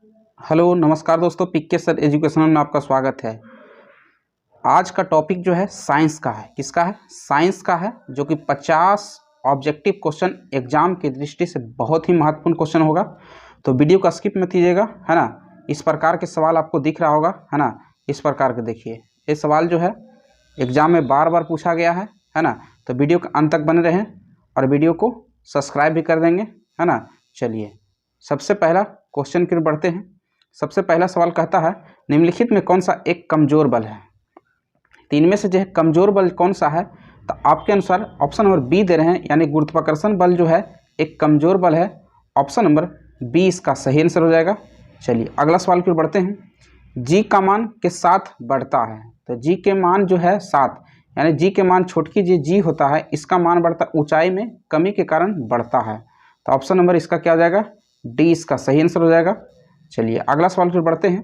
Hello नमस्कार दोस्तों, पीके sir educational में आपका स्वागत है। आज का टॉपिक जो है साइंस का है। किसका है? साइंस का है, जो कि 50 ऑब्जेक्टिव क्वेश्चन एग्जाम की दृष्टि से बहुत ही महत्वपूर्ण क्वेश्चन होगा। तो वीडियो का स्किप मत कीजिएगा, है ना। इस प्रकार के सवाल आपको दिख रहा होगा, है ना। इस प्रकार के देखिए, ये सवाल जो है एग्जाम में बार बार पूछा गया है ना। तो वीडियो के अंत तक बने रहें और वीडियो को सब्सक्राइब भी कर देंगे, है ना। चलिए सबसे पहला क्वेश्चन की ओर बढ़ते हैं। सबसे पहला सवाल कहता है, निम्नलिखित में कौन सा एक कमजोर बल है? तो इनमें से जो है कमजोर बल कौन सा है? तो आपके अनुसार ऑप्शन नंबर बी दे रहे हैं, यानी गुरुत्वाकर्षण बल जो है एक कमजोर बल है। ऑप्शन नंबर बी इसका सही आंसर हो जाएगा। चलिए अगला सवाल की ओर बढ़ते हैं। जी का मान के साथ बढ़ता है। तो जी के मान जो है 7, यानी जी के मान छोटकी जी होता है, इसका मान बढ़ता ऊंचाई में कमी के कारण बढ़ता है। तो ऑप्शन नंबर इसका क्या हो जाएगा? डी इसका सही आंसर हो जाएगा। चलिए अगला सवाल की ओर बढ़ते हैं।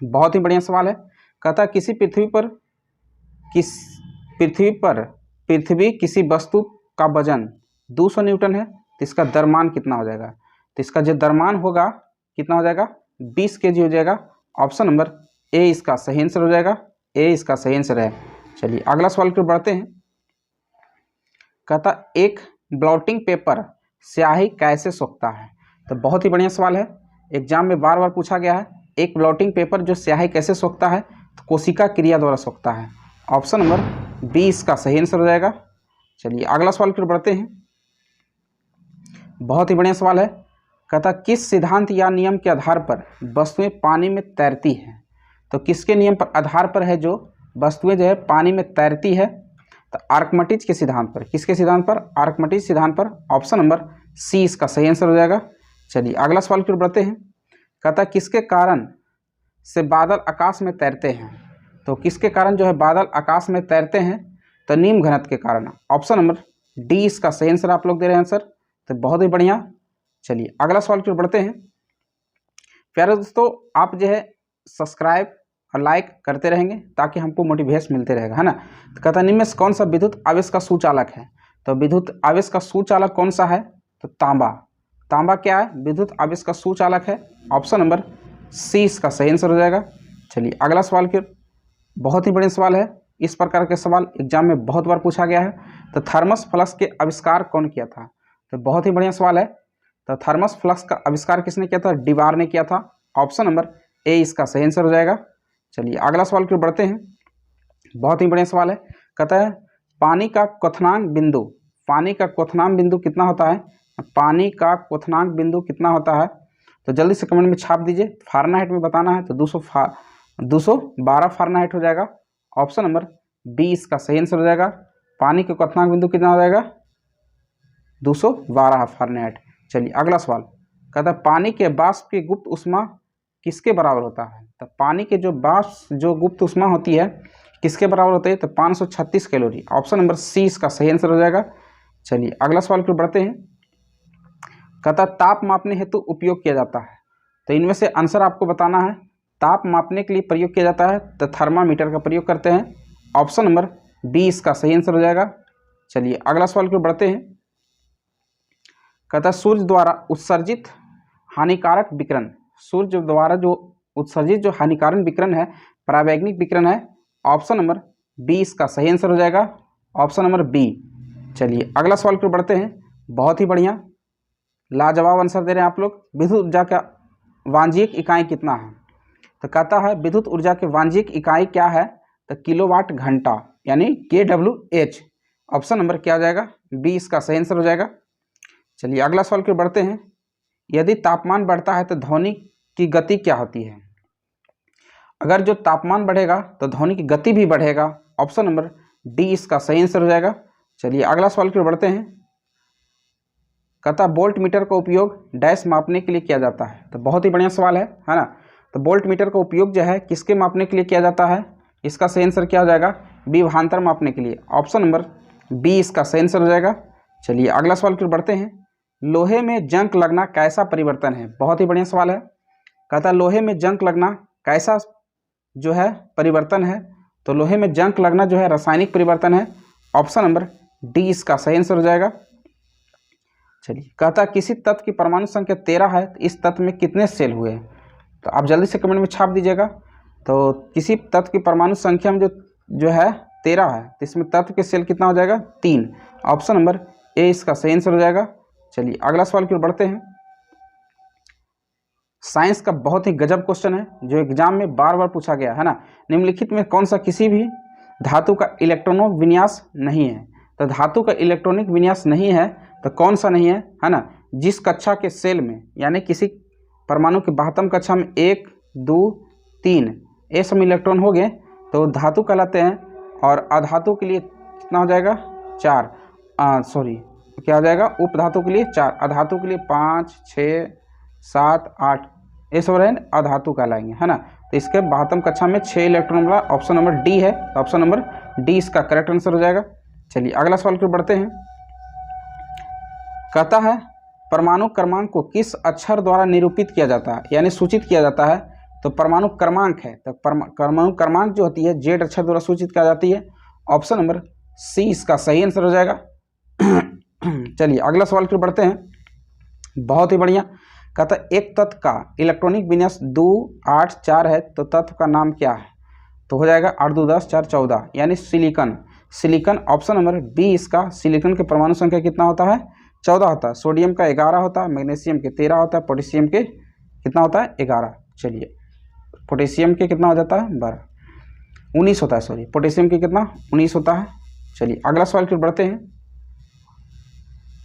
बहुत ही बढ़िया सवाल है। कहता है पृथ्वी किसी वस्तु का वजन 200 न्यूटन है, तो इसका द्रव्यमान कितना हो जाएगा? तो इसका जो द्रव्यमान होगा कितना हो जाएगा? 20 केजी हो जाएगा। ऑप्शन नंबर ए इसका सही आंसर हो जाएगा। ए इसका सही आंसर है। चलिए अगला सवाल की ओर बढ़ते हैं। कहता एक ब्लॉटिंग पेपर स्याही कैसे सोखता है? तो बहुत ही बढ़िया सवाल है, एग्जाम में बार बार पूछा गया है। एक ब्लॉटिंग पेपर जो स्याही कैसे सोखता है? तो कोशिका क्रिया द्वारा सोखता है। ऑप्शन नंबर बी इसका सही आंसर हो जाएगा। चलिए अगला सवाल की ओर बढ़ते हैं। बहुत ही बढ़िया सवाल है। कहता किस सिद्धांत या नियम के आधार पर वस्तुएं पानी में तैरती हैं? तो किसके नियम पर आधार पर है जो वस्तुएं जो है पानी में तैरती है? तो आर्कमिडीज के सिद्धांत पर। किसके सिद्धांत पर? आर्कमिडीज सिद्धांत पर। ऑप्शन नंबर सी इसका सही आंसर हो जाएगा। चलिए अगला सवाल की ओर बढ़ते हैं। कहता किसके कारण से बादल आकाश में तैरते हैं? तो किसके कारण जो है बादल आकाश में तैरते हैं? तो निम्न घनत्व के कारण। ऑप्शन नंबर डी इसका सही आंसर आप लोग दे रहे हैं आंसर। तो बहुत ही बढ़िया। चलिए अगला सवाल की ओर बढ़ते हैं। प्यारे दोस्तों, आप जो है सब्सक्राइब और लाइक करते रहेंगे ताकि हमको मोटिवेशन मिलते रहेगा, है ना। तो कहता निम्न में से कौन सा विद्युत आवेश का सुचालक है? तो विद्युत आवेश का सुचालक कौन सा है? तो तांबा। तांबा क्या है? विद्युत आवेश का सुचालक है। ऑप्शन नंबर सी इसका सही आंसर हो जाएगा। चलिए अगला सवाल की बहुत ही बढ़िया सवाल है। इस प्रकार के सवाल एग्जाम में बहुत बार पूछा गया है। तो थर्मस फ्लक्स के आविष्कार कौन किया था? तो बहुत ही बढ़िया सवाल है। तो थर्मस फ्लक्स का आविष्कार किसने किया था? डिबार ने किया था। ऑप्शन नंबर ए इसका सही आंसर हो जाएगा। चलिए अगला सवाल की ओर बढ़ते हैं। बहुत ही बढ़िया सवाल है। कहता है पानी का क्वथनांक बिंदु, पानी का क्वथनांक बिंदु कितना होता है? पानी का क्वथनांक बिंदु कितना होता है? तो जल्दी से कमेंट में छाप दीजिए। फारेनहाइट में बताना है तो 212 फारेनहाइट हो जाएगा। ऑप्शन नंबर बी इसका सही आंसर हो जाएगा। पानी का क्वथनांक बिंदु कितना हो जाएगा? 212 फारेनहाइट। चलिए अगला सवाल। कहता है पानी के वाष्प की गुप्त ऊष्मा किसके बराबर होता है? तो पानी के जो वाष्प जो गुप्त ऊष्मा होती है किसके बराबर होती है? तो 536 कैलोरी। ऑप्शन नंबर सी इसका सही आंसर हो जाएगा। चलिए अगला सवाल की ओर बढ़ते हैं। कहता ताप मापने हेतु उपयोग किया जाता है। तो इनमें से आंसर आपको बताना है। ताप मापने के लिए प्रयोग किया जाता है तो थर्मामीटर का प्रयोग करते हैं। ऑप्शन नंबर बी इसका सही आंसर हो जाएगा। चलिए अगला सवाल की ओर बढ़ते हैं। कहता सूर्य द्वारा उत्सर्जित हानिकारक विकिरण, सूर्य द्वारा जो उत्सर्जित जो हानिकारक विकिरण है परावैंगिक विकिरण है। ऑप्शन नंबर बी इसका सही आंसर हो जाएगा। Option number B. चलिए अगला सवाल की ओर बढ़ते हैं। बहुत ही बढ़िया लाजवाब आंसर दे रहे हैं आप लोग। विद्युत ऊर्जा का वाणिज्यिक इकाई कितना है? तो कहता है विद्युत ऊर्जा की वाणिज्यिक इकाई क्या है? तो किलोवाट घंटा, यानी KWH। ऑप्शन नंबर क्या हो जाएगा? बी इसका सही आंसर हो जाएगा। चलिए अगला सवाल की ओर बढ़ते हैं। यदि तापमान बढ़ता है तो ध्वनि की गति क्या होती है? अगर जो तापमान बढ़ेगा तो ध्वनि की गति भी बढ़ेगा। ऑप्शन नंबर डी इसका सही आंसर हो जाएगा। चलिए अगला सवाल की ओर बढ़ते हैं। कहता वोल्ट मीटर का उपयोग डैश मापने के लिए किया जाता है। तो बहुत ही बढ़िया सवाल है ना। तो वोल्ट मीटर का उपयोग जो है किसके मापने के लिए किया जाता है? इसका सही आंसर क्या हो जाएगा? विभवांतर मापने के लिए। ऑप्शन नंबर बी इसका सही आंसर हो जाएगा। चलिए अगला सवाल की ओर बढ़ते हैं। लोहे में जंग लगना कैसा परिवर्तन है? बहुत ही बढ़िया सवाल है। कहता लोहे में जंग लगना कैसा जो है परिवर्तन है? तो लोहे में जंग लगना जो है रासायनिक परिवर्तन है। ऑप्शन नंबर डी इसका सही आंसर हो जाएगा। चलिए, कहता किसी तत्व की परमाणु संख्या 13 है, तो इस तत्व में कितने सेल हुए हैं? तो आप जल्दी से कमेंट में छाप दीजिएगा। तो किसी तत्व की परमाणु संख्या में जो है 13 है, तो इसमें तत्व के सेल कितना हो जाएगा? 3। ऑप्शन नंबर ए इसका सही आंसर हो जाएगा। चलिए अगला सवाल की ओर बढ़ते हैं। साइंस का बहुत ही गजब क्वेश्चन है जो एग्जाम में बार बार पूछा गया है ना। निम्नलिखित में कौन सा किसी भी धातु का इलेक्ट्रॉनिक विन्यास नहीं है? तो धातु का इलेक्ट्रॉनिक विन्यास नहीं है तो कौन सा नहीं है ना? जिस कक्षा के सेल में, यानी किसी परमाणु की 72 कक्षा में 1 2 3 ये सब इलेक्ट्रॉन हो गए तो धातु कहलाते हैं। और अधातु के लिए कितना हो जाएगा? 4। क्या हो जाएगा? उपधातु के लिए 4, अधातु के लिए 5 6 7 8 ये सब रहे अधातु कहलाएंगे, है ना। तो इसके 72 कक्षा में 6 इलेक्ट्रॉन वाला ऑप्शन नंबर डी है। ऑप्शन नंबर डी इसका करेक्ट आंसर हो जाएगा। चलिए अगला सवाल की ओर बढ़ते हैं। कहता है परमाणु क्रमांक को किस अक्षर द्वारा निरूपित किया जाता है, यानी सूचित किया जाता है? तो परमाणु क्रमांक है, तो परमाणु क्रमांक जो होती है जेड अक्षर द्वारा सूचित किया जाती है। ऑप्शन नंबर सी इसका सही आंसर हो जाएगा। चलिए अगला सवाल की ओर बढ़ते हैं। बहुत ही बढ़िया। कहता है एक तत्व का इलेक्ट्रॉनिक विन्यास 2 8 4 है तो तत्व का नाम क्या है? तो हो जाएगा 8 2 10 4 14 यानी silicon. Silicon option number B इसका। सिलिकॉन के परमाणु संख्या कितना होता है? 14 होता है। सोडियम का 11 होता है, मैग्नीशियम के 13 होता है, पोटेशियम के कितना होता है? 11। चलिए पोटेशियम के कितना हो जाता है? 12 19 होता है, सॉरी पोटेशियम के कितना? 19 होता है। चलिए अगला सवाल की ओर बढ़ते हैं।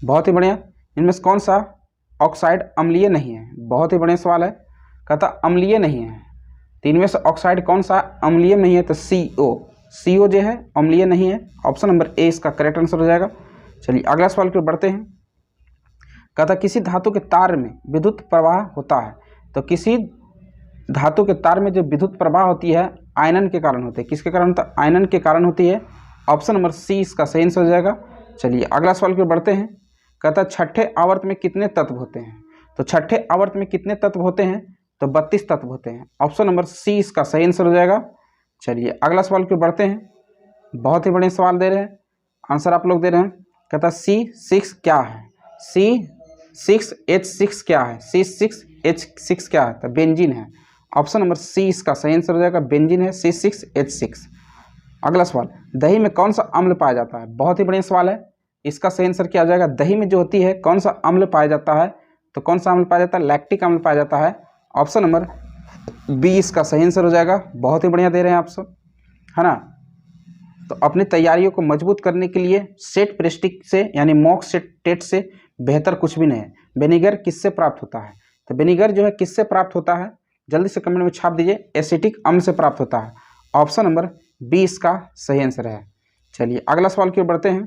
बहुत ही बढ़िया। इनमें से कौन सा ऑक्साइड अम्लीय नहीं है? बहुत ही बढ़िया सवाल है। कहता अम्लीय नहीं है, तो इनमें से ऑक्साइड कौन सा अम्लीय नहीं है? तो CO जो है अम्लीय नहीं है। ऑप्शन नंबर ए इसका करेक्ट आंसर हो जाएगा। चलिए अगला सवाल की ओर बढ़ते हैं। कहता किसी धातु के तार में विद्युत प्रवाह होता है, तो किसी धातु के तार में जो विद्युत प्रवाह होती है आयनन के कारण होती है। किसके कारण होता है? आयनन के कारण होती है। ऑप्शन नंबर सी इसका सही आंसर हो जाएगा। चलिए अगला सवाल की ओर बढ़ते हैं। कहता छठे आवर्त में कितने तत्व होते हैं? तो छठे आवर्त में कितने तत्व होते हैं? तो 32 तत्व होते हैं। ऑप्शन नंबर सी इसका सही आंसर हो जाएगा। चलिए अगला सवाल की ओर बढ़ते हैं। बहुत ही बढ़िया सवाल दे रहे हैं, आंसर आप लोग दे रहे हैं। कहता C6 क्या है? C6H6 क्या है? C6H6 क्या है? तो बेंजीन है। ऑप्शन नंबर सी इसका सही आंसर हो जाएगा। बेंजीन है C6H6। अगला सवाल, दही में कौन सा अम्ल पाया जाता है? बहुत ही बढ़िया सवाल है। इसका सही आंसर क्या आ जाएगा? दही में जो होती है कौन सा अम्ल पाया जाता है? तो कौन सा अम्ल पाया जाता है? लैक्टिक अम्ल पाया जाता है। ऑप्शन नंबर बी इसका सही आंसर हो जाएगा। बहुत ही बढ़िया दे रहे हैं आप सब, है ना। तो अपनी तैयारियों को मजबूत करने के लिए सेट प्रेस्टिक से यानी मॉक सेट टेट से बेहतर कुछ भी नहीं है। विनेगर किससे प्राप्त होता है? तो विनेगर जो है किससे प्राप्त होता है? जल्दी से कमेंट में छाप दीजिए। एसिटिक अम्ल से प्राप्त होता है। ऑप्शन नंबर बी इसका सही आंसर है। चलिए अगला सवाल की ओर बढ़ते हैं।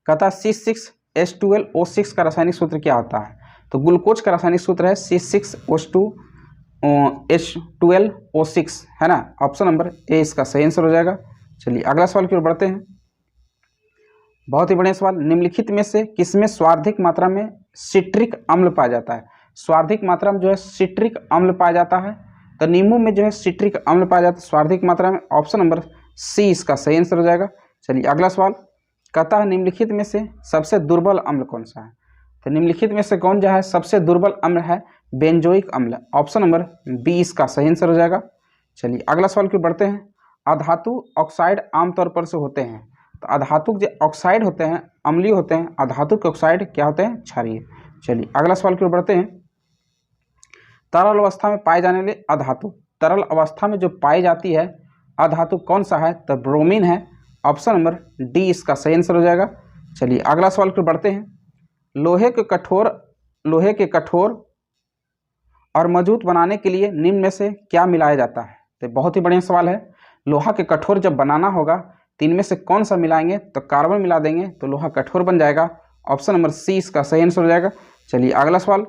कहता है C6H12O6 का रासायनिक सूत्र क्या होता है? तो ग्लूकोज का रासायनिक सूत्र है C6H12O6, है ना। ऑप्शन नंबर ए इसका सही आंसर हो जाएगा। चलिए अगला सवाल की ओर बढ़ते हैं। बहुत ही बढ़िया सवाल। निम्नलिखित में से किसमें स्वार्थिक मात्रा में सिट्रिक अम्ल पाया जाता है? स्वार्थिक मात्रा में जो है सिट्रिक अम्ल पाया जाता है। तो नींबू में जो है सिट्रिक अम्ल पाया जाता है स्वार्थिक मात्रा में। ऑप्शन नंबर सी इसका सही आंसर हो जाएगा। चलिए अगला सवाल। कहता है निम्नलिखित में से सबसे दुर्बल अम्ल कौन सा है? तो निम्नलिखित में से कौन जो है सबसे दुर्बल अम्ल है? बेंजोइक अम्ल। ऑप्शन नंबर बी इसका सही आंसर हो जाएगा। चलिए अगला सवाल की बढ़ते हैं। अधातु ऑक्साइड आमतौर पर से होते हैं, तो अधातु जो ऑक्साइड होते हैं अम्लीय होते हैं, अधातु के ऑक्साइड क्या होते हैं? क्षारीय। चलिए अगला सवाल की ओर बढ़ते हैं। तरल अवस्था में पाए जाने वाले अधातु, तरल अवस्था में जो पाई जाती है अधातु कौन सा है? तो ब्रोमीन है। ऑप्शन नंबर डी इसका सही आंसर हो जाएगा। चलिए अगला सवाल की ओर बढ़ते हैं। लोहे के कठोर और मजबूत बनाने के लिए निम्न में से क्या मिलाया जाता है? तो बहुत ही बढ़िया सवाल है। लोहा के कठोर जब बनाना होगा तो इनमें से कौन सा मिलाएंगे? तो कार्बन मिला देंगे तो लोहा कठोर बन जाएगा। ऑप्शन नंबर सी इसका सही आंसर हो जाएगा। चलिए अगला सवाल।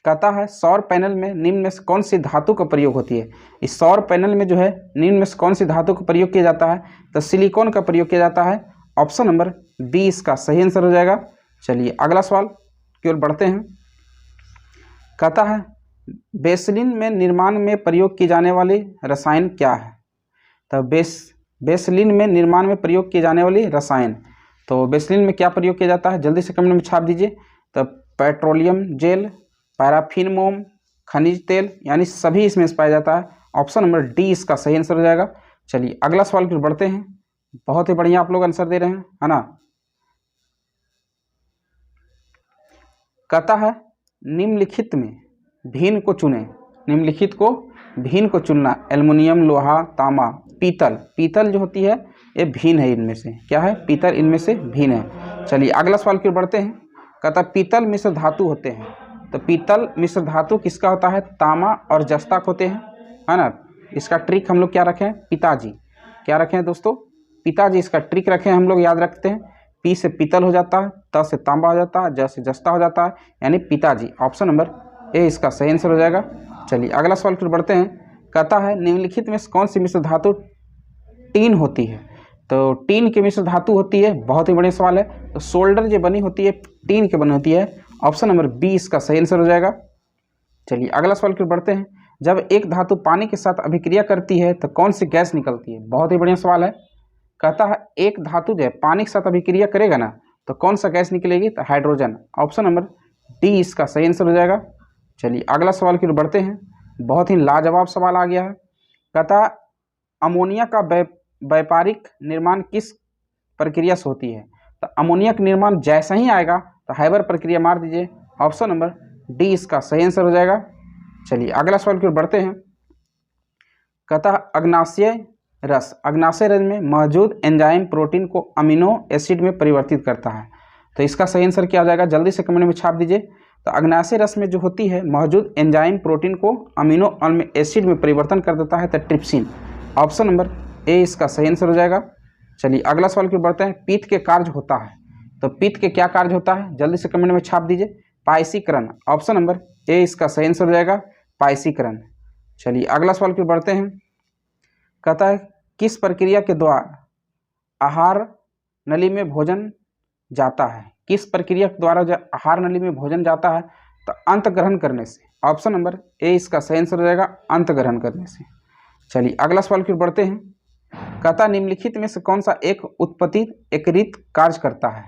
कहता है सौर पैनल में निम्न में से कौन सी धातु का प्रयोग होती है? इस सौर पैनल में जो है निम्न में से कौन सी धातु का प्रयोग किया जाता है? तो सिलिकॉन का प्रयोग किया जाता है। ऑप्शन नंबर बी इसका सही आंसर हो जाएगा। चलिए अगला सवाल की ओर बढ़ते हैं। कहता है बेसलिन में निर्माण में प्रयोग की जाने वाली रसायन क्या है? तो बेसलिन में निर्माण में प्रयोग किए जाने वाली रसायन, तो बेसलिन में क्या प्रयोग किया जाता है? जल्दी से कमेंट में छाप दीजिए। तो पेट्रोलियम जेल, पैराफिन मोम, खनिज तेल, यानी सभी इसमें पाया जाता है। ऑप्शन नंबर डी इसका सही आंसर हो जाएगा। चलिए अगला सवाल की ओर बढ़ते हैं। बहुत ही बढ़िया आप लोग आंसर दे रहे हैं, है ना। कहता है निम्नलिखित में भिन्न को चुने। निम्नलिखित को भिन्न को चुनना, एल्युमिनियम, लोहा, तांबा, पीतल। पीतल जो होती है ये भिन्न है इनमें से, क्या है, पीतल इनमें से भिन्न है। चलिए अगला सवाल की ओर बढ़ते हैं। कहता पीतल मिश्र धातु होते हैं, तो पीतल मिश्र धातु किसका होता है, तांबा और जस्ता होते हैं, है ना। इसका ट्रिक हम लोग क्या रखें, पिताजी, क्या रखें दोस्तों, पिताजी इसका ट्रिक रखें, हम लोग याद रखते हैं। पी से पीतल हो जाता है, त से तांबा हो जाता है, ज से जस्ता हो जाता है, यानी पिताजी। ऑप्शन नंबर ए इसका सही आंसर हो जाएगा। चलिए अगला सवाल फिर बढ़ते हैं। कहता है निम्नलिखित में कौन सी मिश्र धातु टीन होती है, तो टीन की मिश्र धातु होती है, बहुत ही बढ़िया सवाल है। तो सोल्डर जो बनी होती है टीन की बनी होती है, ऑप्शन नंबर बी इसका सही आंसर हो जाएगा। चलिए अगला सवाल फिर बढ़ते हैं। जब एक धातु पानी के साथ अभिक्रिया करती है तो कौन सी गैस निकलती है, बहुत ही बढ़िया सवाल है। कहता है एक धातु जो है पानी के साथ अभिक्रिया करेगा ना तो कौन सा गैस निकलेगी, तो हाइड्रोजन। ऑप्शन नंबर डी इसका सही आंसर हो जाएगा। चलिए अगला सवाल की ओर बढ़ते हैं। बहुत ही लाजवाब सवाल आ गया है। कहता अमोनिया का व्यापारिक निर्माण किस प्रक्रिया से होती है, तो अमोनिया का निर्माण जैसा ही आएगा तो हाइबर प्रक्रिया मार दीजिए। ऑप्शन नंबर डी इसका सही आंसर हो जाएगा। चलिए अगला सवाल की ओर बढ़ते हैं। कहता अग्नाशय रस, अग्नाशय रस में मौजूद एंजाइम प्रोटीन को अमीनो एसिड में परिवर्तित करता है, तो इसका सही आंसर क्या आ जाएगा, जल्दी से कमेंट में छाप दीजिए। तो अग्नाशय रस में जो होती है मौजूद एंजाइम प्रोटीन को अमीनो एसिड में परिवर्तन कर देता है, तो ट्रिप्सिन। ऑप्शन नंबर ए इसका सही आंसर हो जाएगा। चलिए अगला सवाल की ओर बढ़ते हैं। पित्त के कार्य होता है, तो पित्त के क्या कार्य होता है, जल्दी से कमेंट में छाप दीजिए। पायसीकरण। ऑप्शन नंबर ए इसका सही आंसर हो जाएगा, पायसीकरण। चलिए अगला सवाल की ओर बढ़ते हैं। कहता है किस प्रक्रिया के द्वारा आहार नली में भोजन जाता है, किस प्रक्रिया के द्वारा जो आहार नली में भोजन जाता है, तो अंत ग्रहण करने से। ऑप्शन नंबर ए इसका सही आंसर हो जाएगा, अंत ग्रहण करने से। चलिए अगला सवाल की ओर बढ़ते हैं। कहता निम्नलिखित में से कौन सा एक उत्पत्ति एकीकृत कार्य करता है,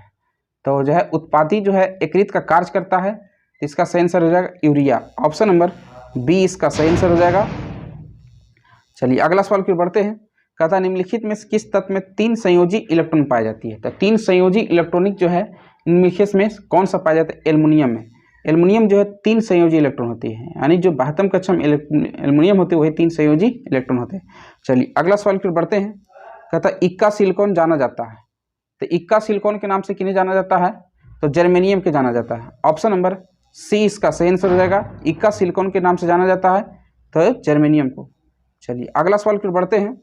तो जो है उत्पादी जो है एकीकृत का कार्य करता है, तो इसका सही आंसर हो जाएगा यूरिया। ऑप्शन नंबर बी इसका सही आंसर हो जाएगा। चलिए अगला सवाल की ओर बढ़ते हैं। कहता निम्नलिखित में से किस तत्व में 3 संयोजी इलेक्ट्रॉन पाई जाती है, तो 3 संयोजी इलेक्ट्रॉनिक जो है निम्नलिखित में कौन सा पाया जाता है, एल्युमिनियम में। एल्युमिनियम जो है 3 संयोजी इलेक्ट्रॉन होती है, यानी जो 72 कक्षा में एल्युमिनियम होते हैं वही 3 संयोजी इलेक्ट्रॉन होते हैं। चलिए अगला सवाल की ओर बढ़ते हैं। कहता इक्का सिलिकॉन जाना जाता है, तो इक्का सिलिकॉन के नाम से किन्हें जाना जाता है, तो जर्मेनियम के जाना जाता है। ऑप्शन नंबर सी इसका सही आंसर हो जाएगा, इक्का सिलिकॉन के नाम से जाना जाता है तो जर्मेनियम को। चलिए अगला सवाल की ओर बढ़ते हैं।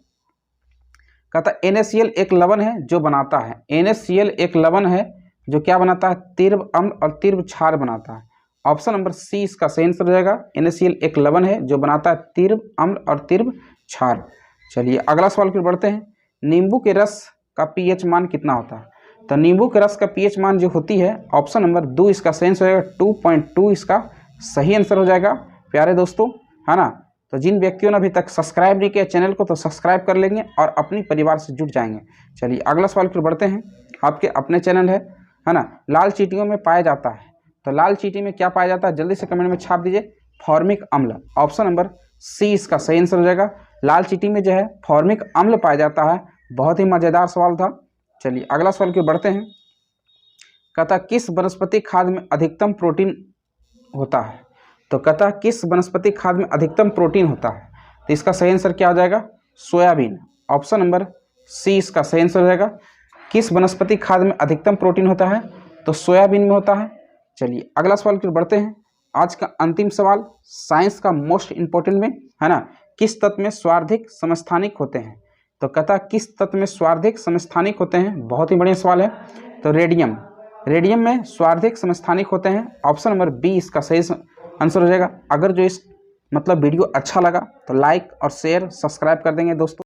कहता NaCl एक लवण है जो बनाता है, NaCl एक लवण है जो क्या बनाता है, तीव्र अम्ल और तीव्र क्षार बनाता है। ऑप्शन नंबर सी इसका सही आंसर हो जाएगा, NaCl एक लवण है जो बनाता है तीव्र अम्ल और तीव्र क्षार। चलिए अगला सवाल की ओर बढ़ते हैं। नींबू के रस का pH मान कितना होता है, तो नींबू के रस का pH मान जो होती है, ऑप्शन नंबर 2 इसका सही आंसर हो जाएगा, 2.2 इसका सही आंसर हो जाएगा प्यारे दोस्तों, है ना। तो जिन व्यक्तियों ने अभी तक सब्सक्राइब नहीं किया चैनल को तो सब्सक्राइब कर लेंगे और अपनी परिवार से जुड़ जाएंगे। चलिए अगला सवाल फिर बढ़ते हैं। आपके अपने चैनल है ना। लाल चींटियों में पाया जाता है, तो लाल चींटी में क्या पाया जाता है, जल्दी से कमेंट में छाप दीजिए, फॉर्मिक अम्ल। ऑप्शन नंबर सी इसका सही आंसर हो जाएगा। लाल चींटी में जो है फॉर्मिक अम्ल पाया जाता है। बहुत ही मज़ेदार सवाल था। चलिए अगला सवाल की बढ़ते हैं। कहता किस वनस्पति खाद्य में अधिकतम प्रोटीन होता है, तो कहता किस वनस्पति खाद्य में अधिकतम प्रोटीन होता है, तो इसका सही आंसर क्या हो जाएगा, सोयाबीन। ऑप्शन नंबर सी इसका सही आंसर हो जाएगा। किस वनस्पति खाद्य में अधिकतम प्रोटीन होता है, तो सोयाबीन में होता है। चलिए अगला सवाल की ओर बढ़ते हैं। आज का अंतिम सवाल साइंस का मोस्ट इंपॉर्टेंट में, है ना। किस तत्व में स्वार्थिक समस्थानिक होते हैं, तो कहता किस तत्व में स्वार्थिक समस्थानिक होते हैं, बहुत ही बढ़िया सवाल है। तो रेडियम, रेडियम में स्वार्थिक समस्थानिक होते हैं। ऑप्शन नंबर बी इसका सही आंसर हो जाएगा। अगर जो इस वीडियो अच्छा लगा तो लाइक और शेयर सब्सक्राइब कर देंगे दोस्तों।